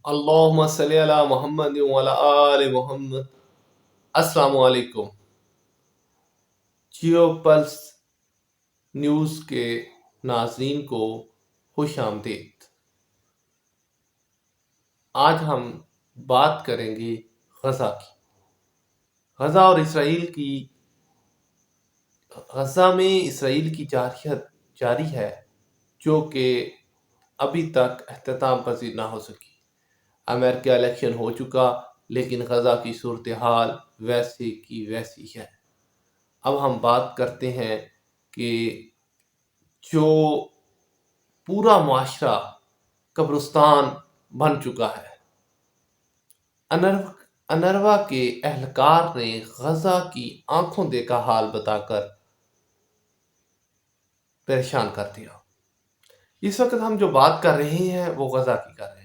اللہم صلی علی محمد وعلی آل محمد۔ السلام علیکم۔ جیو پلس نیوز کے ناظرین کو خوش آمدید۔ آج ہم بات کریں گے غزہ کی۔ غزہ اور اسرائیل کی غزہ میں اسرائیل کی جارحیت جاری ہے، جو کہ ابھی تک اختتام پذیر نہ ہو سکی۔ امریکہ الیکشن ہو چکا، لیکن غزہ کی صورتحال ویسے کی ویسی ہے۔ اب ہم بات کرتے ہیں کہ جو پورا معاشرہ قبرستان بن چکا ہے، انروا کے اہلکار نے غزہ کی آنکھوں دیکھا حال بتا کر پریشان کر دیا۔ اس وقت ہم جو بات کر رہے ہیں وہ غزہ کی کر رہے ہیں،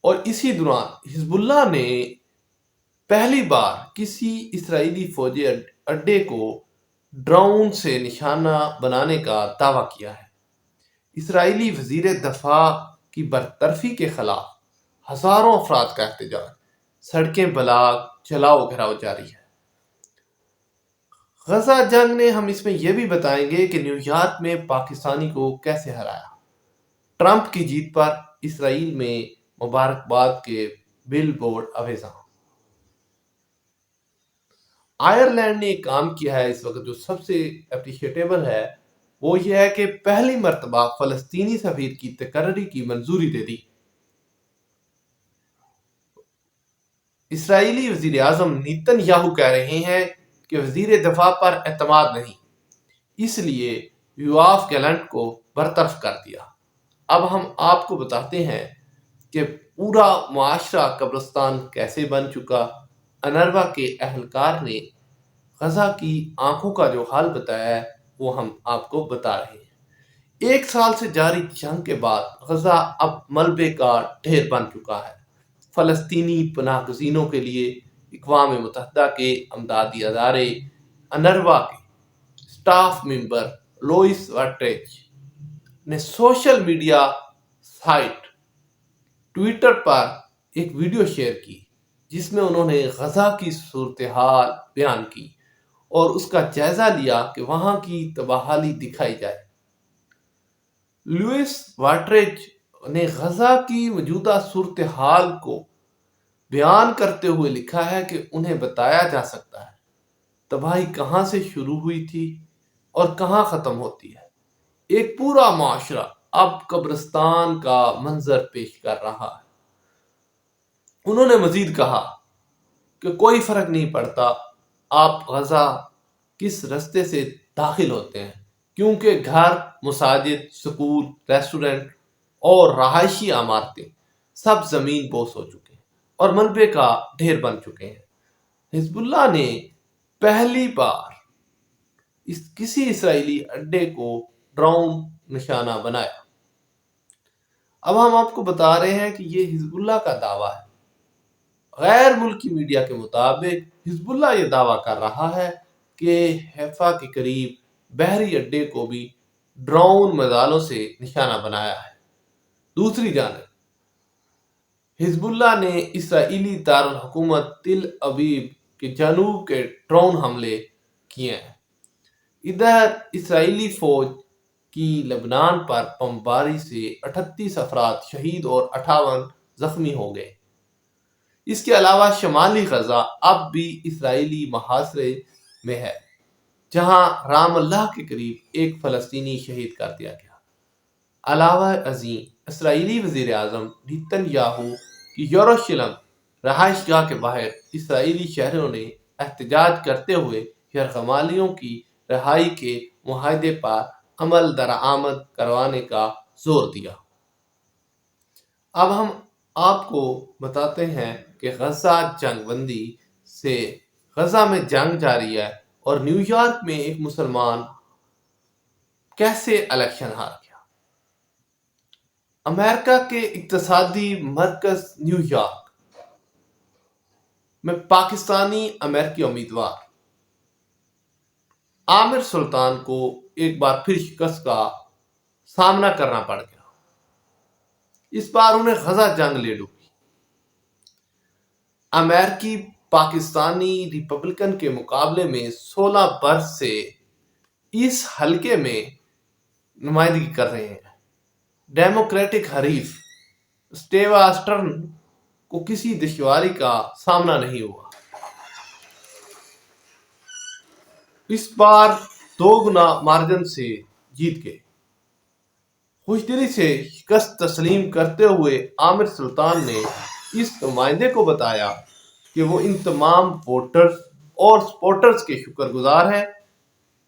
اور اسی دوران حزب اللہ نے پہلی بار کسی اسرائیلی فوجی اڈے کو ڈرون سے نشانہ بنانے کا دعویٰ کیا ہے۔ اسرائیلی وزیر دفاع کی برطرفی کے خلاف ہزاروں افراد کا احتجاج، سڑکیں بلاک، جلاؤ گھراؤ جاری ہے۔ غزہ جنگ نے ہم اس میں یہ بھی بتائیں گے کہ نیو یارک میں پاکستانی کو کیسے ہرایا، ٹرمپ کی جیت پر اسرائیل میں مبارکباد کے بل بورڈ اویزاں۔ آئرلینڈ نے ایک کام کیا ہے اس وقت جو سب سے اپریشیٹیبل ہے، وہ یہ ہے کہ پہلی مرتبہ فلسطینی سفیر کی تقرری کی منظوری دے دی۔ اسرائیلی وزیر اعظم نیتن یاہو کہہ رہے ہیں کہ وزیر دفاع پر اعتماد نہیں، اس لیے یوآف گیلنٹ کو برطرف کر دیا۔ اب ہم آپ کو بتاتے ہیں کہ پورا معاشرہ قبرستان کیسے بن چکا۔ انروا کے اہلکار نے غزہ کی آنکھوں کا جو حال بتایا ہے وہ ہم آپ کو بتا رہے ہیں۔ 1 سال سے جاری جنگ کے بعد غزہ اب ملبے کا ڈھیر بن چکا ہے۔ فلسطینی پناہ گزینوں کے لیے اقوام متحدہ کے امدادی ادارے انروا کے اسٹاف ممبر لوئس واٹریچ نے سوشل میڈیا سائٹ ٹویٹر پر ایک ویڈیو شیئر کی، جس میں انہوں نے غزہ کی صورتحال بیان کی اور اس کا جائزہ لیا کہ وہاں کی تباہی دکھائی جائے۔ لوئس واٹریچ نے غزہ کی موجودہ صورتحال کو بیان کرتے ہوئے لکھا ہے کہ انہیں بتایا جا سکتا ہے تباہی کہاں سے شروع ہوئی تھی اور کہاں ختم ہوتی ہے۔ ایک پورا معاشرہ اب قبرستان کا منظر پیش کر رہا ہے۔ انہوں نے مزید کہا کہ کوئی فرق نہیں پڑتا آپ غزہ کس رستے سے داخل ہوتے ہیں، کیونکہ گھر، مساجد، سکول، ریسٹورنٹ اور رہائشی عمارتیں سب زمین بوس ہو چکے ہیں اور ملبے کا ڈھیر بن چکے ہیں۔ حزب اللہ نے پہلی بار کسی اسرائیلی اڈے کو ڈرون نشانہ بنایا۔ اب ہم آپ کو بتا رہے ہیں کہ یہ حزب اللہ کا دعویٰ ہے۔ غیر ملکی میڈیا کے مطابق حزب اللہ یہ دعویٰ کر رہا ہے کہ حیفا کے قریب بحری اڈے کو بھی ڈرون میزائلوں سے نشانہ بنایا ہے۔ دوسری جانب حزب اللہ نے اسرائیلی دارالحکومت تل ابیب کے جنوب کے ڈرون حملے کیے ہیں۔ ادھر اسرائیلی فوج کی لبنان پر بمباری سے 38 افراد شہید اور 58 زخمی ہو گئے۔ اس کے علاوہ شمالی غزہ اب بھی اسرائیلی محاصرے میں ہے، جہاں رام اللہ کے قریب ایک فلسطینی شہید کر دیا گیا۔ علاوہ ازیں اسرائیلی وزیر اعظم نیتن یاہو کی یروشلم رہائش گاہ کے باہر اسرائیلی شہریوں نے احتجاج کرتے ہوئے یرغمالیوں کی رہائی کے معاہدے پر عمل درآمد کروانے کا زور دیا۔ اب ہم آپ کو بتاتے ہیں کہ غزہ جنگ بندی سے غزہ میں جنگ جاری ہے اور نیو یارک میں ایک مسلمان کیسے الیکشن ہار گیا۔ امریکہ کے اقتصادی مرکز نیو یارک میں پاکستانی امریکی امیدوار عامر سلطان کو ایک بار پھر شکست کا سامنا کرنا پڑ گیا۔ اس بار انہیں غزہ جنگ لے ڈوبی۔ امریکی پاکستانی ریپبلکن کے مقابلے میں 16 برس سے اس حلقے میں نمائندگی کر رہے ہیں۔ ڈیموکریٹک حریف اسٹیوا اسٹرن کو کسی دشواری کا سامنا نہیں ہوا۔ اس بار 2 گنا مارجن سے جیت گئے۔ خوش دلی سے شکست تسلیم کرتے ہوئے عامر سلطان نے اس نمائندے کو بتایا کہ وہ ان تمام ووٹرز اور سپورٹرز کے شکر گزار ہیں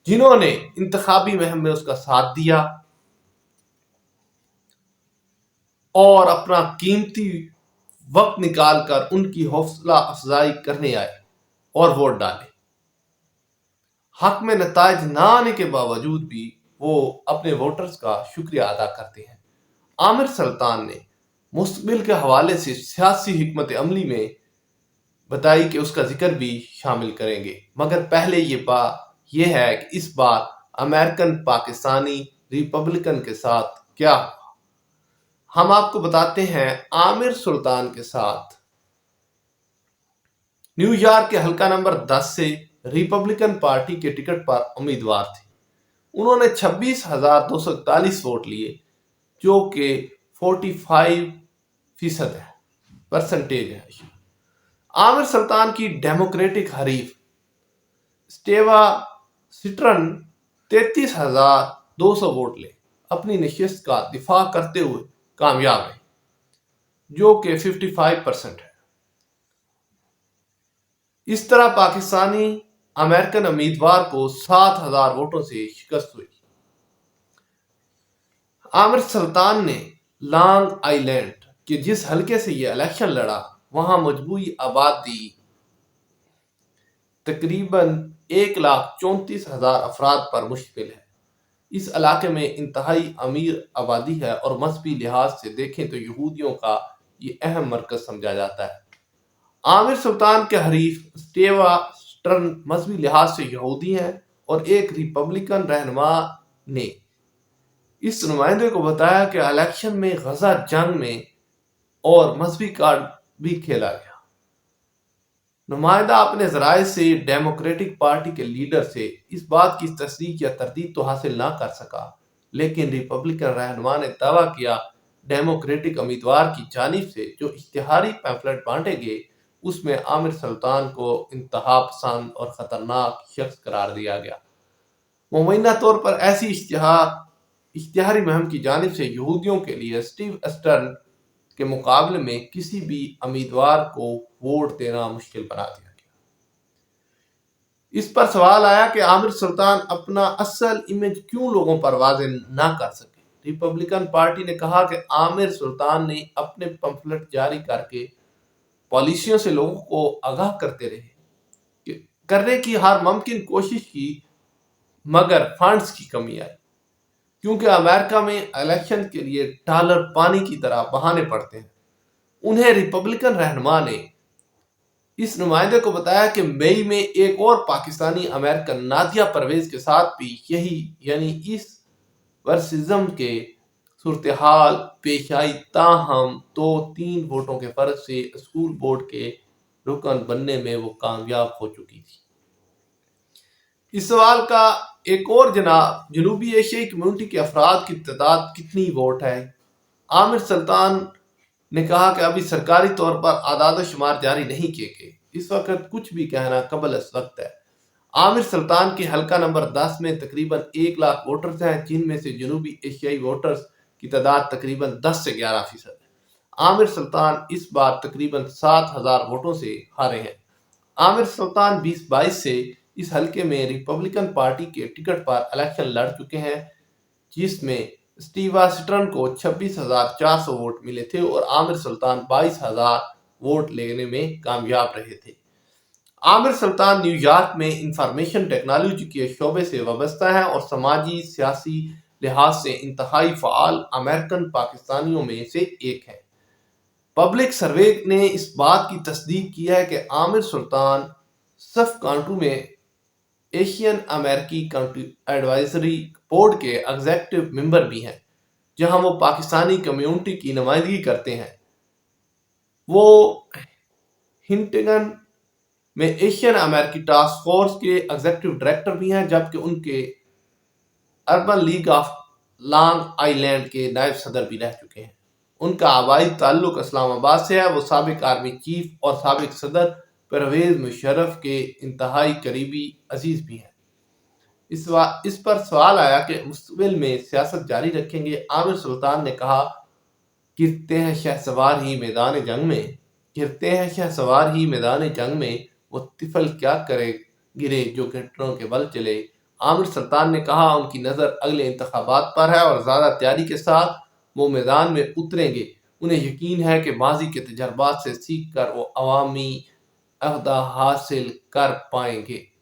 جنہوں نے انتخابی مہم میں اس کا ساتھ دیا اور اپنا قیمتی وقت نکال کر ان کی حوصلہ افزائی کرنے آئے اور ووٹ ڈالے۔ حق میں نتائج نہ آنے کے باوجود بھی وہ اپنے ووٹرز کا شکریہ ادا کرتے ہیں۔ عامر سلطان نے مستقبل کے حوالے سے سیاسی حکمت عملی میں بتائی کہ اس کا ذکر بھی شامل کریں گے، مگر پہلے یہ ہے کہ اس بار امریکن پاکستانی ریپبلکن کے ساتھ کیا ہوا۔ ہم آپ کو بتاتے ہیں عامر سلطان کے ساتھ نیو یارک کے حلقہ نمبر 10 سے ریپبلکن پارٹی کے ٹکٹ پر امیدوار تھے۔ انہوں نے 26,241 ووٹ لیے جو کہ 45% پرسنٹیج ہے۔ عامر سلطان کی ڈیموکریٹک حریف اسٹیوا اسٹرن 33,200 ووٹ لے اپنی نشست کا دفاع کرتے ہوئے کامیاب رہے جو کہ 55% ہے۔ اس طرح پاکستانی امریکن امیدوار کو 7,000 ووٹوں سے شکست ہوئی۔ عامر سلطان نے لانگ آئی لینڈ کے جس حلقے سے یہ الیکشن لڑا وہاں مجموعی آبادی تقریباً 1,34,000 افراد پر مشتمل ہے۔ اس علاقے میں انتہائی امیر آبادی ہے اور مذہبی لحاظ سے دیکھیں تو یہودیوں کا یہ اہم مرکز سمجھا جاتا ہے۔ عامر سلطان کے حریف اسٹیوا اسٹرن مذہبی لحاظ سے یہودی ہیں اور ایک ریپبلکن رہنما نے اس نمائندے کو بتایا کہ الیکشن میں غزہ جنگ میں اور مذہبی کارڈ بھی کھیلا گیا۔ نمائندہ اپنے ذرائع سے ڈیموکریٹک پارٹی کے لیڈر سے اس بات کی تصدیق یا تردید تو حاصل نہ کر سکا، لیکن ریپبلکن رہنما نے دعویٰ کیا ڈیموکریٹک امیدوار کی جانب سے جو اشتہاری پیمفلٹ بانٹے گئے اس میں عامر سلطان کو انتہا پسند اور خطرناک شخص قرار دیا گیا۔ مبینہ طور پر ایسی اشتہاری مہم کی جانب سے یہودیوں کے لیے اسٹیو اسٹرن کے مقابلے میں کسی بھی امیدوار کو ووٹ دینا مشکل بنا دیا گیا۔ اس پر سوال آیا کہ عامر سلطان اپنا اصل امیج کیوں لوگوں پر واضح نہ کر سکے۔ ریپبلکن پارٹی نے کہا کہ عامر سلطان نے اپنے پمفلٹ جاری کر کے پالیسیوں سے لوگوں کو آگاہ کرنے کی ہر ممکن کوشش کی مگر فنڈز کی کمی آئی، کیونکہ امریکہ میں الیکشن کے لیے ڈالر پانی کی طرح بہانے پڑتے ہیں۔ انہیں ریپبلکن رہنما نے اس نمائندے کو بتایا کہ مئی میں ایک اور پاکستانی امریکن نادیہ پرویز کے ساتھ بھی یہی یعنی اس ورسزم کے صورتحال پیش آئی، تاہم 2-3 ووٹوں کے فرق سے اسکول بورڈ کے رکن بننے میں وہ کامیاب ہو چکی تھی۔ اس سوال کا ایک اور جنوبی ایشیائی کمیونٹی کے افراد کی تعداد کتنی ووٹ ہے؟ عامر سلطان نے کہا کہ ابھی سرکاری طور پر اعداد و شمار جاری نہیں کیے گئے، اس وقت کچھ بھی کہنا قبل از وقت ہے۔ عامر سلطان کے حلقہ نمبر 10 میں تقریباً 1 لاکھ ووٹرز ہیں جن میں سے جنوبی ایشیائی ووٹرز کی تعداد تقریباً 10 سے 11% ہے۔ عامر سلطان اس بار تقریباً 7,000 ووٹوں سے ہارے ہیں۔ عامر سلطان 2022 سے اس حلقے میں ریپبلکن پارٹی کے ٹکٹ پر الیکشن لڑ چکے ہیں جس میں اسٹیوا اسٹرن کو 26,400 ووٹ ملے تھے اور عامر سلطان 22,000 ووٹ لینے میں کامیاب رہے تھے۔ عامر سلطان نیو یارک میں انفارمیشن ٹیکنالوجی کے شعبے سے وابستہ ہیں اور سماجی سیاسی لحاظ سے انتہائی فعال امریکن پاکستانیوں میں سے ایک ہیں۔ پبلک سروے نے اس بات کی تصدیق کی ہے کہ عامر سلطان سف کانٹو میں ایشین امریکی کانٹری ایڈوائزری بورڈ کے ایگزیکٹو ممبر بھی ہیں۔ جہاں وہ پاکستانی کمیونٹی کی نمائندگی کرتے ہیں۔ وہ ہنٹنگن میں ایشین امریکی ٹاسک فورس کے ایگزیکٹو ڈائریکٹر بھی ہیں، جبکہ ان کے Urban League of Long Island کے نائب صدر بھی رہ چکے ہیں۔ ان کا آبائی تعلق اسلام آباد سے ہے۔ وہ سابق آرمی چیف اور سابق صدر پرویز مشرف کے انتہائی قریبی عزیز بھی ہیں۔ اس پر سوال آیا کہ مستقبل میں سیاست جاری رکھیں گے۔ عامر سلطان نے کہا، گرتے ہیں شہسوار ہی میدان جنگ میں، گرتے ہیں شہسوار ہی میدان جنگ میں، وہ طفل کیا کرے گرے جو گھٹنوں کے بل چلے۔ عامر سلطان نے کہا ان کی نظر اگلے انتخابات پر ہے اور زیادہ تیاری کے ساتھ وہ میدان میں اتریں گے۔ انہیں یقین ہے کہ ماضی کے تجربات سے سیکھ کر وہ عوامی عہدہ حاصل کر پائیں گے۔